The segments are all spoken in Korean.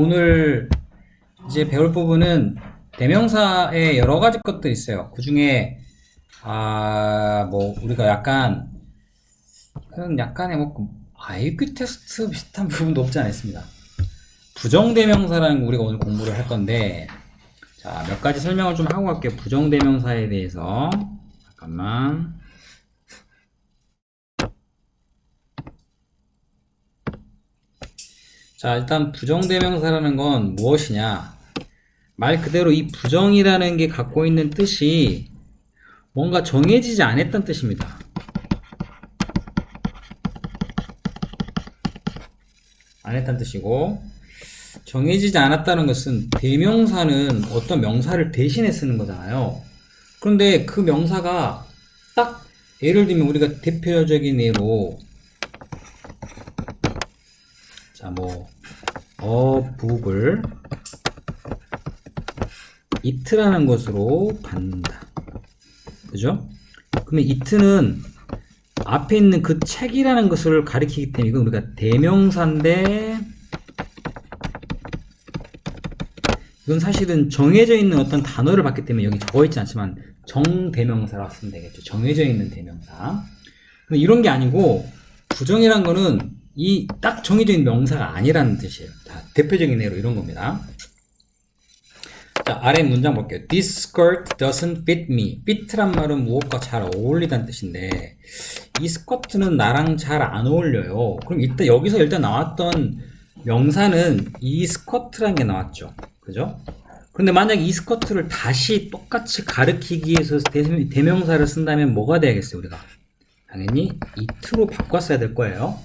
오늘 이제 배울 부분은 대명사의 여러 가지 것들이 있어요. 그 중에 뭐 우리가 약간의 뭐 IQ 테스트 비슷한 부분도 없지 않아 있습니다. 부정대명사라는 거 우리가 오늘 공부를 할 건데, 자, 몇 가지 설명을 좀 하고 갈게요. 부정대명사에 대해서. 잠깐만. 자, 일단 부정대명사라는 건 무엇이냐? 말 그대로 이 부정이라는 게 갖고 있는 뜻이 뭔가 정해지지 않았다는 뜻입니다. 안 했다는 뜻이고, 정해지지 않았다는 것은 대명사는 어떤 명사를 대신해 쓰는 거잖아요. 그런데 그 명사가 딱 예를 들면 우리가 대표적인 예로 자, 뭐 어북을 it라는 것으로 받는다. 그죠? 그러면 it는 앞에 있는 그 책이라는 것을 가리키기 때문에 이건 우리가 대명사인데, 이건 사실은 정해져 있는 어떤 단어를 받기 때문에 여기 적어 있지 않지만 정대명사라고 쓰면 되겠죠. 정해져 있는 대명사. 이런 게 아니고 부정이란 거는 이 딱 정해져 있는 명사가 아니라는 뜻이에요. 자, 대표적인 예로 이런 겁니다. 자, 아래 문장 볼게요. This skirt doesn't fit me. fit란 말은 무엇과 잘 어울리다는 뜻인데, 이 스커트는 나랑 잘 안 어울려요. 그럼 일단 여기서 일단 나왔던 명사는 이 스커트라는 게 나왔죠. 그죠? 그런데 만약 이 스커트를 다시 똑같이 가리키기 위해서 대명사를 쓴다면 뭐가 돼야겠어요, 우리가? 당연히 it로 바꿨어야 될 거예요.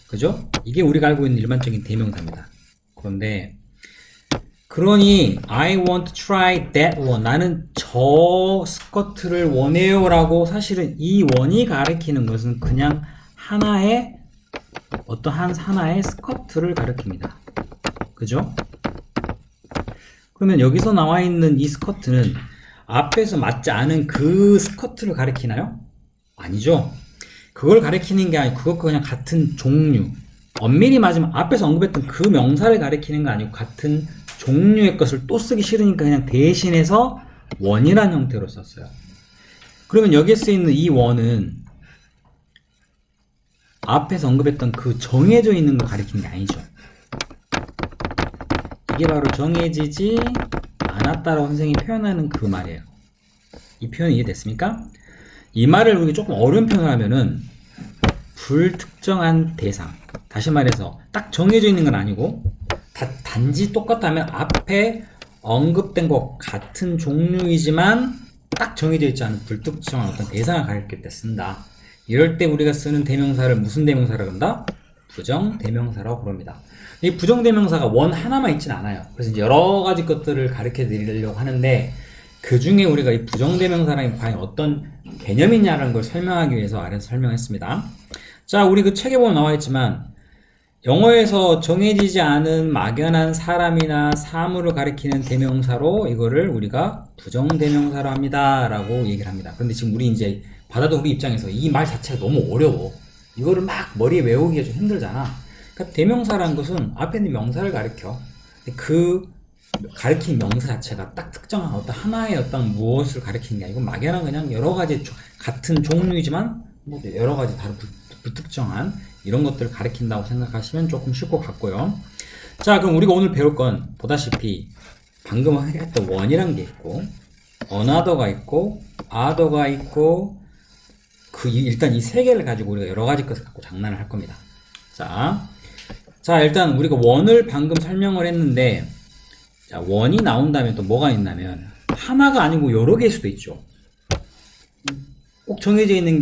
그죠? 이게 우리가 알고 있는 일반적인 대명사입니다. 그러니 I want to try that one. 나는 저 스커트를 원해요 라고, 사실은 이 원이 가리키는 것은 그냥 하나의 하나의 스커트를 가리킵니다. 그죠? 그러면 여기서 나와 있는 이 스커트는 앞에서 맞지 않은 그 스커트를 가리키나요? 아니죠. 그걸 가리키는 게 아니고 그것과 그냥 같은 종류, 엄밀히 맞으면 앞에서 언급했던 그 명사를 가리키는 거 아니고 같은 종류의 것을 또 쓰기 싫으니까 그냥 대신해서 원이라는 형태로 썼어요. 그러면 여기에 쓰이는 이 원은 앞에서 언급했던 그 정해져 있는 걸 가리키는 게 아니죠. 이게 바로 정해지지 않았다라고 선생님이 표현하는 그 말이에요. 이 표현 이해됐습니까? 이 말을 우리가 조금 어려운 표현을 하면은 불특정한 대상, 다시 말해서 딱 정해져 있는 건 아니고 단지 똑같다면 앞에 언급된 것 같은 종류이지만 딱 정해져 있지 않은 불특정한 어떤 대상을 가리킬 때 쓴다. 이럴 때 우리가 쓰는 대명사를 무슨 대명사라고 한다? 부정대명사라고 부릅니다. 이 부정대명사가 원 하나만 있진 않아요. 그래서 이제 여러 가지 것들을 가르쳐 드리려고 하는데, 그 중에 우리가 이 부정대명사라는 게 과연 어떤 개념이냐라는 걸 설명하기 위해서 아래서 설명했습니다. 자, 우리 그 책에 보면 나와 있지만 영어에서 정해지지 않은 막연한 사람이나 사물을 가리키는 대명사로 이거를 우리가 부정대명사로 합니다 라고 얘기를 합니다. 그런데 지금 우리 이제 받아도 우리 입장에서 이 말 자체가 너무 어려워. 이거를 막 머리에 외우기가 좀 힘들잖아. 그러니까 대명사라는 것은 앞에 있는 명사를 가리켜. 그 가리킨 명사 자체가 딱 특정한 어떤 하나의 어떤 무엇을 가리키는 게 아니고 막연한 그냥 여러 가지 같은 종류이지만 뭐 여러 가지 다른 불특정한 이런 것들을 가리킨다고 생각하시면 조금 쉬울 것 같고요. 자, 그럼 우리가 오늘 배울 건 보다시피 방금 했던 원이란 게 있고, another가 있고, other가 있고, 일단 이 세 개를 가지고 우리가 여러 가지 것을 갖고 장난을 할 겁니다. 자, 일단 우리가 원을 방금 설명을 했는데, 자, 원이 나온다면 또 뭐가 있냐면 하나가 아니고 여러 개일 수도 있죠. 꼭 정해져 있는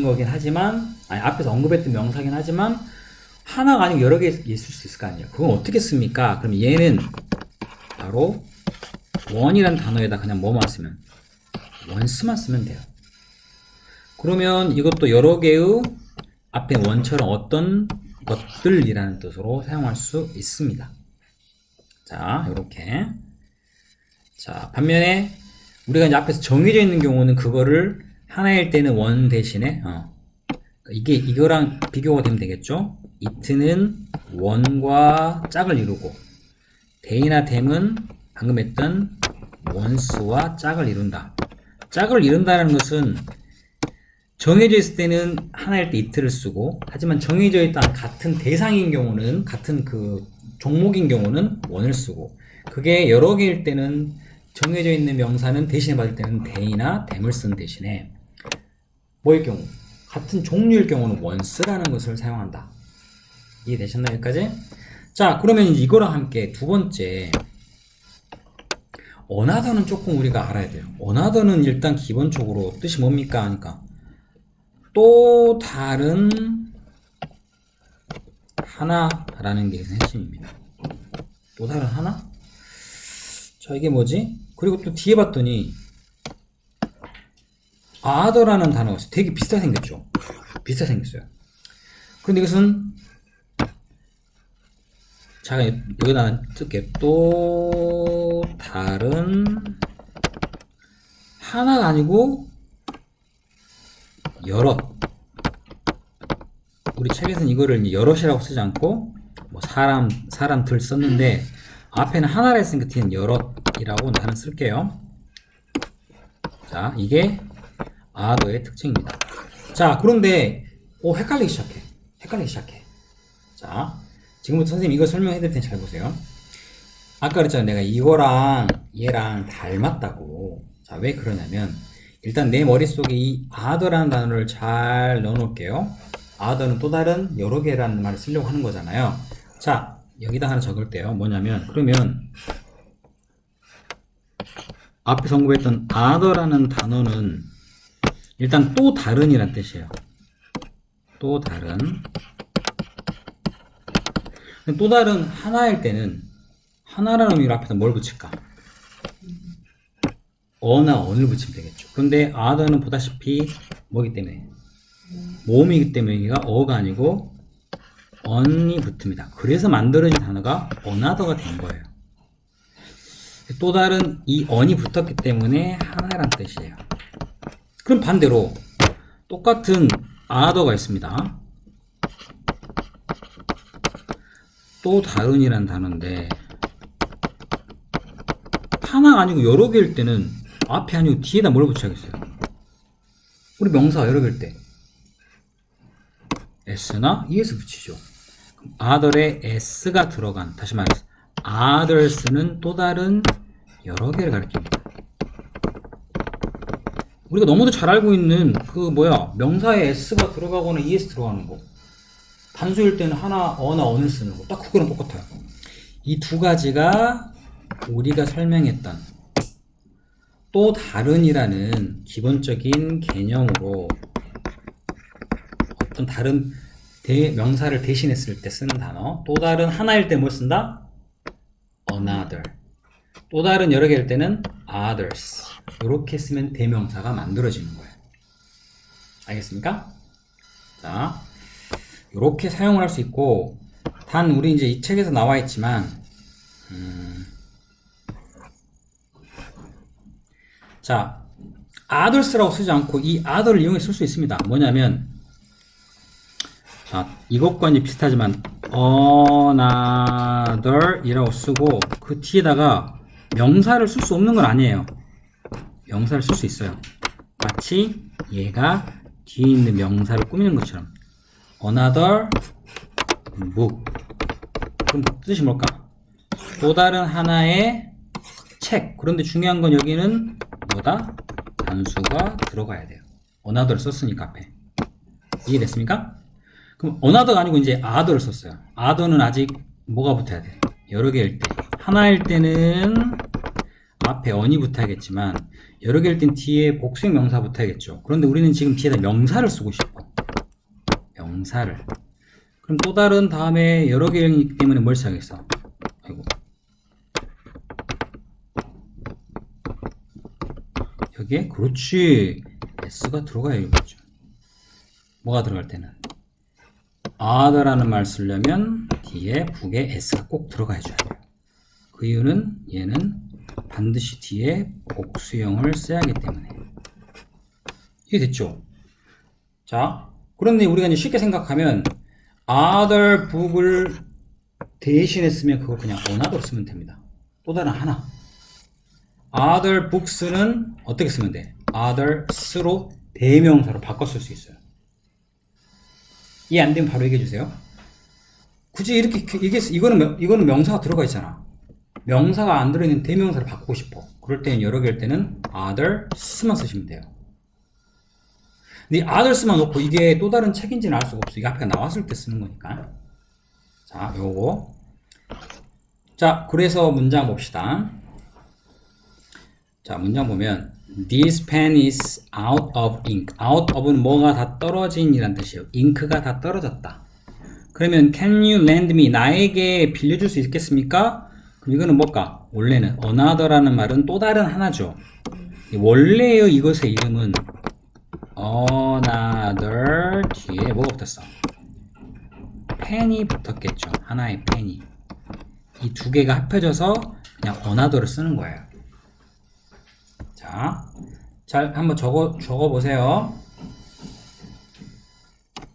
거긴 하지만, 앞에서 언급했던 명사긴 하지만 하나가 아니고 여러 개 있을 수 있을 거 아니에요. 그건 어떻게 씁니까? 그럼 얘는 바로 원이라는 단어에다 그냥 뭐만 쓰면, once만 쓰면 돼요. 그러면 이것도 여러 개의 앞에 원처럼 어떤 것들이라는 뜻으로 사용할 수 있습니다. 자, 요렇게. 자, 반면에 우리가 이제 앞에서 정해져 있는 경우는 그거를 하나일 때는 원 대신에 이거랑 비교가 되면 되겠죠? it는 on과 짝을 이루고 they나 them은 방금 했던 once와 짝을 이룬다. 짝을 이룬다는 것은 정해져 있을 때는 하나일 때 it를 쓰고, 하지만 정해져 있던 같은 대상인 경우는, 같은 그 종목인 경우는 one을 쓰고, 그게 여러 개일 때는 정해져 있는 명사는 대신에 받을 때는 they나 them을 쓰는 대신에 뭐일 경우? 같은 종류일 경우는 once라는 것을 사용한다. 이해되셨나요? 여기까지? 자, 그러면 이제 이거랑 함께 두 번째, another는 조금 우리가 알아야 돼요. another는 일단 기본적으로 뜻이 뭡니까? 하니까 또 다른 하나라는 게 핵심입니다. 또 다른 하나? 자, 이게 뭐지? 그리고 또 뒤에 봤더니 other라는 단어가 있어요. 되게 비슷하게 생겼죠? 비슷하게 생겼어요. 그런데 이것은, 자, 여기다 쓸게요. 또 다른 하나가 아니고 여럿. 우리 책에서는 이거를 여럿이라고 쓰지 않고 뭐 사람들 썼는데 앞에는 하나라 했으니까 뒤에는 여럿이라고 나는 쓸게요. 자, 이게 other의 특징입니다. 자, 그런데 헷갈리기 시작해. 자, 지금부터 선생님 이거 설명해 드릴 테니 잘 보세요. 아까 그랬잖아요. 내가 이거랑 얘랑 닮았다고. 자, 왜 그러냐면 일단 내 머릿속에 이 other라는 단어를 잘 넣어 놓을게요. other는 또 다른 여러 개라는 말을 쓰려고 하는 거잖아요. 자, 여기다 하나 적을게요. 뭐냐면, 그러면 앞에서 언급했던 other라는 단어는 일단 또 다른이란 뜻이에요. 또 다른. 또 다른 하나일 때는 하나라는 의미로 앞에다 뭘 붙일까? 어나 언을 붙이면 되겠죠. 그런데 other는 보다시피 뭐기 때문에? 모음이기 때문에 여기가 어가 아니고 on이 붙습니다. 그래서 만들어진 단어가 another가 된 거예요. 또 다른 이 on이 붙었기 때문에 하나란 뜻이에요. 그럼 반대로 똑같은 other가 있습니다. 또 다른이란 단어인데 하나가 아니고 여러 개일 때는 앞에 아니고 뒤에다 뭘 붙여야겠어요? 우리 명사가 여러 개일 때 s나 es 붙이죠. other에 s가 들어간, 다시 말해서 others는 또 다른 여러 개를 가리킵니다. 우리가 너무도 잘 알고 있는 명사에 s가 들어가거나 es 들어가는 거, 단수일 때는 하나, 어나 언을 쓰는 거, 딱 그거랑 똑같아요. 이 두 가지가 우리가 설명했던 또 다른이라는 기본적인 개념으로 어떤 다른 명사를 대신했을 때 쓰는 단어, 또 다른 하나일 때 뭘 쓴다? another. 또 다른 여러 개일 때는 others. 이렇게 쓰면 대명사가 만들어지는 거예요. 알겠습니까? 자, 이렇게 사용을 할 수 있고, 단 우리 이제 이 책에서 나와 있지만 자, others라고 쓰지 않고 이 other를 이용해 쓸 수 있습니다. 뭐냐면, 자, 이것과 이제 비슷하지만 another이라고 쓰고 그 뒤에다가 명사를 쓸 수 없는 건 아니에요. 명사를 쓸 수 있어요. 마치 얘가 뒤에 있는 명사를 꾸미는 것처럼 another book. 그럼 뜻이 뭘까? 또 다른 하나의 책. 그런데 중요한 건 여기는 뭐다? 단수가 들어가야 돼요. another를 썼으니까 앞에. 이해됐습니까? 그럼 another가 아니고 이제 other를 썼어요. other는 아직 뭐가 붙어야 돼? 여러 개일 때. 하나일 때는 앞에 on이 붙어야겠지만 여러 개일 땐 뒤에 복수형 명사 붙어야겠죠. 그런데 우리는 지금 뒤에다 명사를 쓰고 싶어. 명사를. 그럼 또 다른 다음에 여러 개이기 때문에 뭘 써야겠어? 아이고. 여기에? 그렇지. s가 들어가야겠죠. 뭐가 들어갈 때는? other라는 말 쓰려면 뒤에 북에 s가 꼭 들어가 줘야 돼요. 그 이유는 얘는 반드시 뒤에 복수형을 써야 하기 때문에. 이게 됐죠? 자, 그런데 우리가 이제 쉽게 생각하면 other book을 대신에 쓰면 그걸 그냥 another 쓰면 됩니다. 또 다른 하나. other books는 어떻게 쓰면 돼? others로 대명사로 바꿔 쓸 수 있어요. 이해 안 되면 바로 얘기해 주세요. 굳이 이렇게 이거는 명사가 들어가 있잖아. 명사가 안 들어있는 대명사를 바꾸고 싶어. 그럴 때는 여러 개일 때는 others만 쓰시면 돼요. 근데 others만 놓고 이게 또 다른 책인지는 알 수가 없어. 이게 앞에 나왔을 때 쓰는 거니까. 자, 요거. 자, 그래서 문장 봅시다. 자, 문장 보면 This pen is out of ink. out of는 뭐가 다 떨어진 이란 뜻이에요. ink가 다 떨어졌다. 그러면 can you lend me? 나에게 빌려줄 수 있겠습니까? 그럼 이거는 뭘까? 원래는 another라는 말은 또 다른 하나죠. 원래의 이것의 이름은 another 뒤에 뭐가 붙었어? 펜이 붙었겠죠. 하나의 펜이. 이 두 개가 합해져서 그냥 another를 쓰는 거예요. 자, 잘 한번 적어 보세요.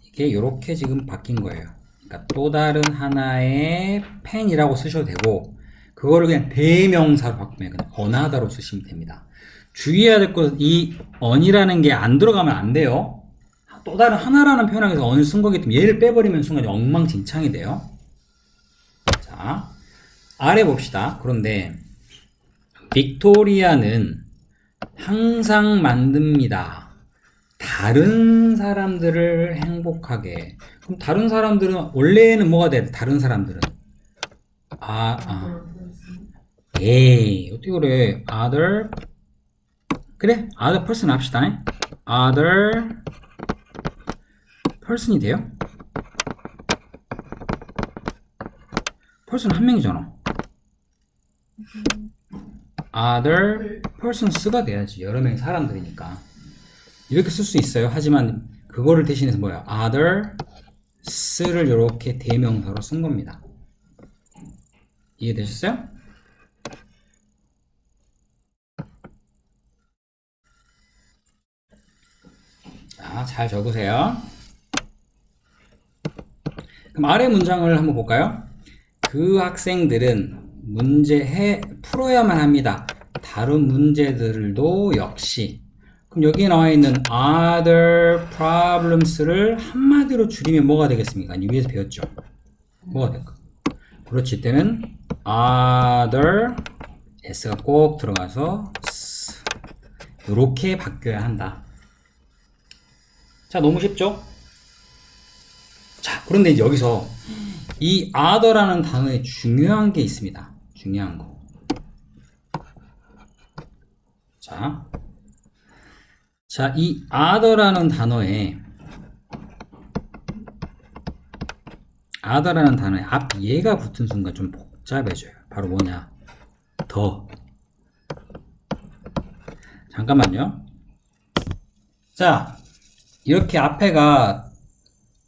이게 이렇게 지금 바뀐 거예요. 그러니까 또 다른 하나의 펜이라고 쓰셔도 되고, 그거를 그냥 대명사로 바꾸면 그냥 another로 쓰시면 됩니다. 주의해야 될 것은 이 on이라는 게 안 들어가면 안 돼요. 또 다른 하나라는 표현에서 on을 쓴 거기 때문에 얘를 빼버리면 순간 엉망진창이 돼요. 자, 아래 봅시다. 그런데 빅토리아는 항상 만듭니다. 다른 사람들을 행복하게. 그럼 다른 사람들은 원래는 뭐가 돼? 다른 사람들은 에이 어떻게 그래? other 그래? other person 합시다. other person이 돼요? person 한 명이잖아. other persons가 돼야지. 여러 명의 사람들이니까. 이렇게 쓸 수 있어요. 하지만 그거를 대신해서 뭐야? others를 이렇게 대명사로 쓴 겁니다. 이해되셨어요? 자, 잘 적으세요. 그럼 아래 문장을 한번 볼까요? 그 학생들은 문제 풀어야만 합니다. 다른 문제들도 역시. 그럼 여기에 나와 있는 other problems를 한마디로 줄이면 뭐가 되겠습니까? 위에서 배웠죠? 뭐가 될까? 그렇지, 이때는 other s가 꼭 들어가서 이렇게 바뀌어야 한다. 자, 너무 쉽죠? 자, 그런데 이제 여기서 이 other라는 단어에 중요한 게 있습니다. 중요한 거. 자, 이 other라는 단어에 앞 얘가 붙은 순간 좀 복잡해져요. 바로 뭐냐? 더. 잠깐만요. 자, 이렇게 앞에가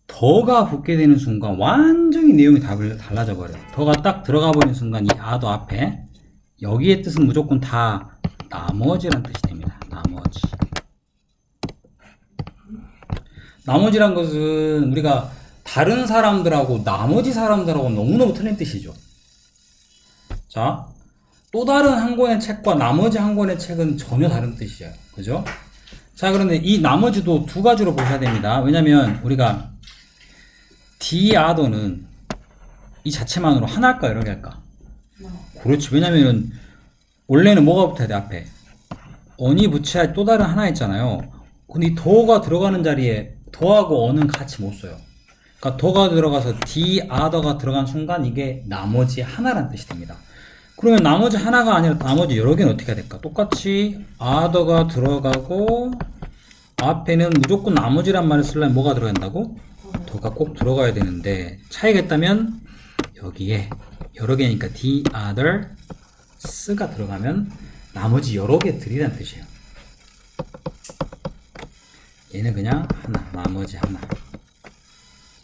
더가 붙게 되는 순간 완전히 내용이 달라져 버려요. 더가 딱 들어가 버리는 순간 이 other 앞에 여기의 뜻은 무조건 다 나머지란 뜻이 됩니다. 나머지. 나머지란 것은 우리가 다른 사람들하고 나머지 사람들하고 너무너무 틀린 뜻이죠. 자, 또 다른 한 권의 책과 나머지 한 권의 책은 전혀 다른 뜻이에요. 그죠? 자, 그런데 이 나머지도 두 가지로 보셔야 됩니다. 왜냐면 우리가 the other는 이 자체만으로 하나 할까 여러 개 할까? 그렇지. 왜냐면은 원래는 뭐가 붙어야 돼 앞에? on이 붙여야 또 다른 하나 있잖아요. 근데 이 더가 들어가는 자리에 더하고 on은 같이 못 써요. 그러니까 더가 들어가서 the other가 들어간 순간 이게 나머지 하나란 뜻이 됩니다. 그러면 나머지 하나가 아니라 나머지 여러 개는 어떻게 해야 될까? 똑같이 other가 들어가고 앞에는 무조건 나머지란 말을 쓰려면 뭐가 들어야 된다고? 더가 꼭 들어가야 되는데 차이가 있다면 여기에 여러 개니까 the others가 들어가면 나머지 여러 개들이란 뜻이에요. 얘는 그냥 하나, 나머지 하나.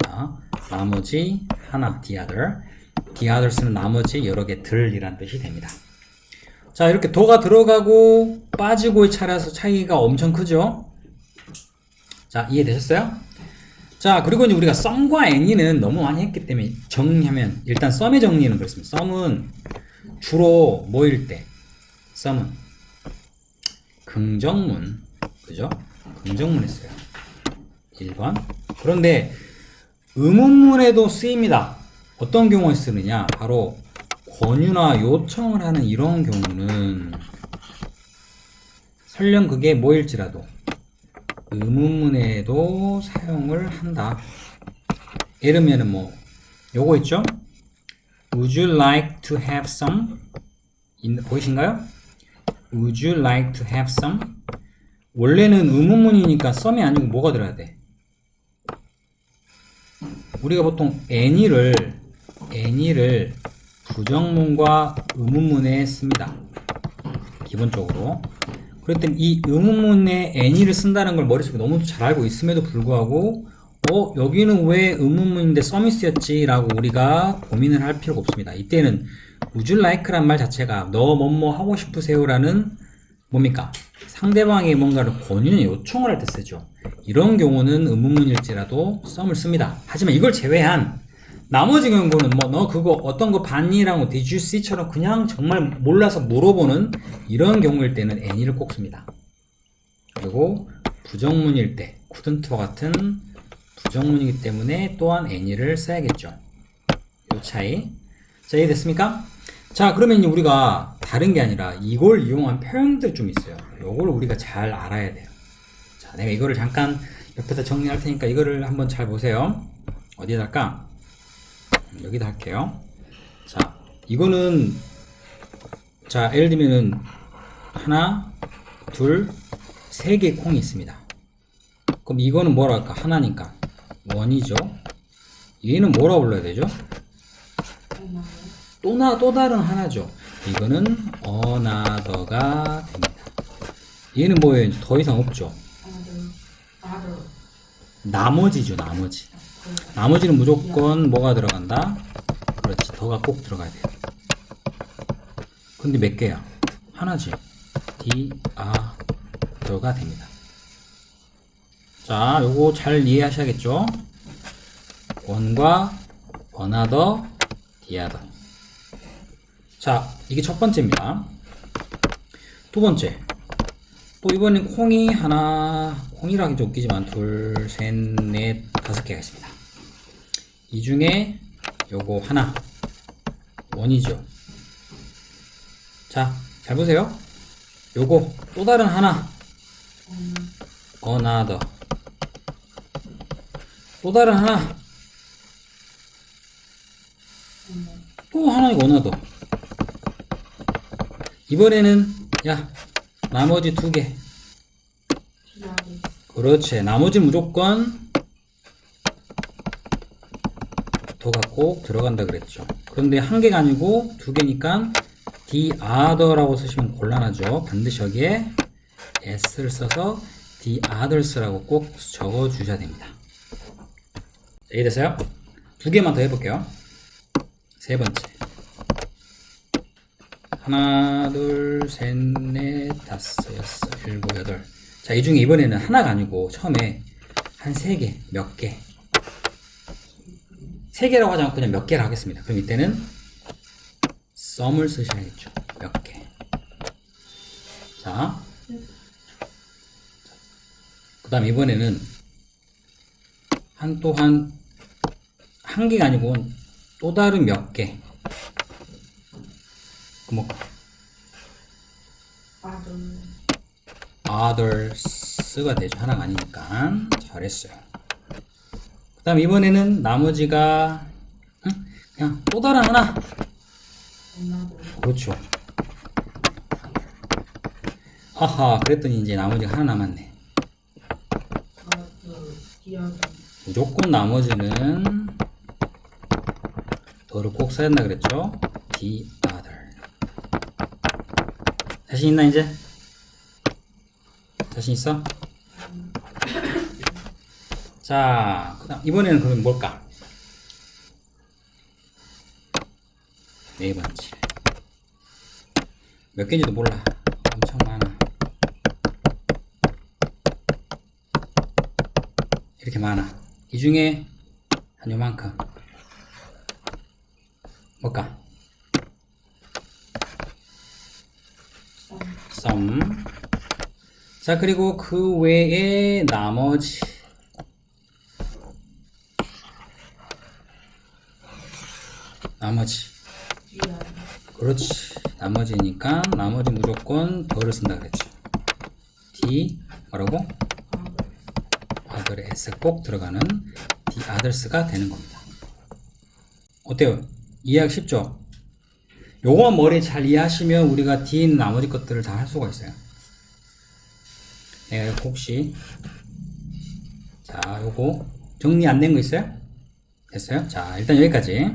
자, 나머지 하나, the other. the others는 나머지 여러 개들이란 뜻이 됩니다. 자, 이렇게 더가 들어가고 빠지고의 차이가 엄청 크죠? 자, 이해되셨어요? 자, 그리고 이제 우리가 썸과 any는 너무 많이 했기 때문에 정리하면 일단 썸의 정리는 그렇습니다. 썸은 주로 뭐일 때? 썸은 긍정문, 그죠? 긍정문에 써요. 1번. 그런데 의문문에도 쓰입니다. 어떤 경우에 쓰느냐? 바로 권유나 요청을 하는 이런 경우는 설령 그게 뭐일지라도 의문문에도 사용을 한다. 예를 들면은 뭐 요거 있죠? Would you like to have some? 보이신가요? Would you like to have some? 원래는 의문문이니까 some이 아니고 뭐가 들어야 돼? 우리가 보통 any를 부정문과 의문문에 씁니다. 기본적으로. 그랬더니 이 의문문에 any를 쓴다는 걸 머릿속에 너무 잘 알고 있음에도 불구하고 여기는 왜 의문문인데 썸이 쓰였지? 라고 우리가 고민을 할 필요가 없습니다. 이때는 would you like란 말 자체가 너 뭐뭐 하고 싶으세요? 라는 뭡니까? 상대방이 뭔가를 권유나 요청을 할 때 쓰죠. 이런 경우는 의문문일지라도 썸을 씁니다. 하지만 이걸 제외한 나머지 경우는 뭐 너 그거 어떤 거 봤니?라고 did you see?처럼 그냥 정말 몰라서 물어보는 이런 경우일 때는 any를 꼭 씁니다. 그리고 부정문일 때 couldn't와 같은 부정문이기 때문에 또한 any를 써야겠죠. 이 차이. 자, 이해됐습니까? 자, 그러면 우리가 다른 게 아니라 이걸 이용한 표현들 좀 있어요. 이걸 우리가 잘 알아야 돼요. 자, 내가 이거를 잠깐 옆에다 정리할 테니까 이거를 한번 잘 보세요. 어디에다 할까? 여기다 할게요. 자, 이거는 자, 예를 들면은 하나, 둘, 세 개의 콩이 있습니다. 그럼 이거는 뭐라 할까? 하나니까 원이죠. 얘는 뭐라 불러야 되죠? 또 다른 하나죠. 이거는 another가 됩니다. 얘는 뭐예요? 더 이상 없죠. 나머지죠, 나머지. 나머지는 무조건 뭐가 들어간다? 그렇지, 더가 꼭 들어가야 돼요. 근데 몇 개야? 하나지. 더가 됩니다. 자, 요거 잘 이해하셔야겠죠? 원과 another, other. 자, 이게 첫 번째입니다. 두 번째. 또 이번엔 콩이 하나, 콩이라 하기 좀 웃기지만 둘, 셋, 넷, 다섯 개가 있습니다. 이 중에 요거 하나, 원이죠. 자, 잘 보세요. 요거 또 다른 하나, another. 또 다른 하나, 또 하나가 another. 이번에는 야, 나머지 두 개. 그렇지. 나머지 무조건 더가 꼭 들어간다 그랬죠. 그런데 한 개가 아니고 두 개니까 the other라고 쓰시면 곤란하죠. 반드시 여기에 s를 써서 the others라고 꼭 적어 주셔야 됩니다. 자, 이해됐어요? 두 개만 더 해볼게요. 세 번째. 하나, 둘, 셋, 넷, 다섯, 여섯, 일곱, 여덟. 자, 이 중에 이번에는 하나가 아니고 처음에 한 세 개, 몇 개. 세 개라고 하지 않고 그냥 몇 개라고 하겠습니다. 그럼 이때는 some을 쓰셔야겠죠. 몇 개. 자, 그 다음 이번에는 또한 한 개가 아니고 또 다른 몇 개. 뭐 others가 되죠. 하나가 아니니까. 잘했어요. 그 다음 이번에는 나머지가 그냥 또 다른 하나. 그렇죠. 하하, 그랬더니 이제 나머지가 하나 남았네. 무조건 나머지는 더를 꼭 써야 한다 그랬죠. the other. 자신 있나 이제? 자신 있어? 자, 그다음 이번에는 그럼 뭘까? 네 번째. 몇 개인지도 몰라. 엄청 많아. 이렇게 많아. 이 중에 한 요만큼 뭘까? some. 자, 그리고 그 외에 나머지 그렇지. 나머지니까 나머지 무조건 더를 쓴다 그랬죠. D 뭐라고? other의 s 꼭 들어가는 the others가 되는 겁니다. 어때요? 이해하기 쉽죠? 요거만 머리에 잘 이해하시면 우리가 뒤에 있는 나머지 것들을 다 할 수가 있어요. 내가 혹시 자 요거 정리 안 된 거 있어요? 됐어요? 자 일단 여기까지.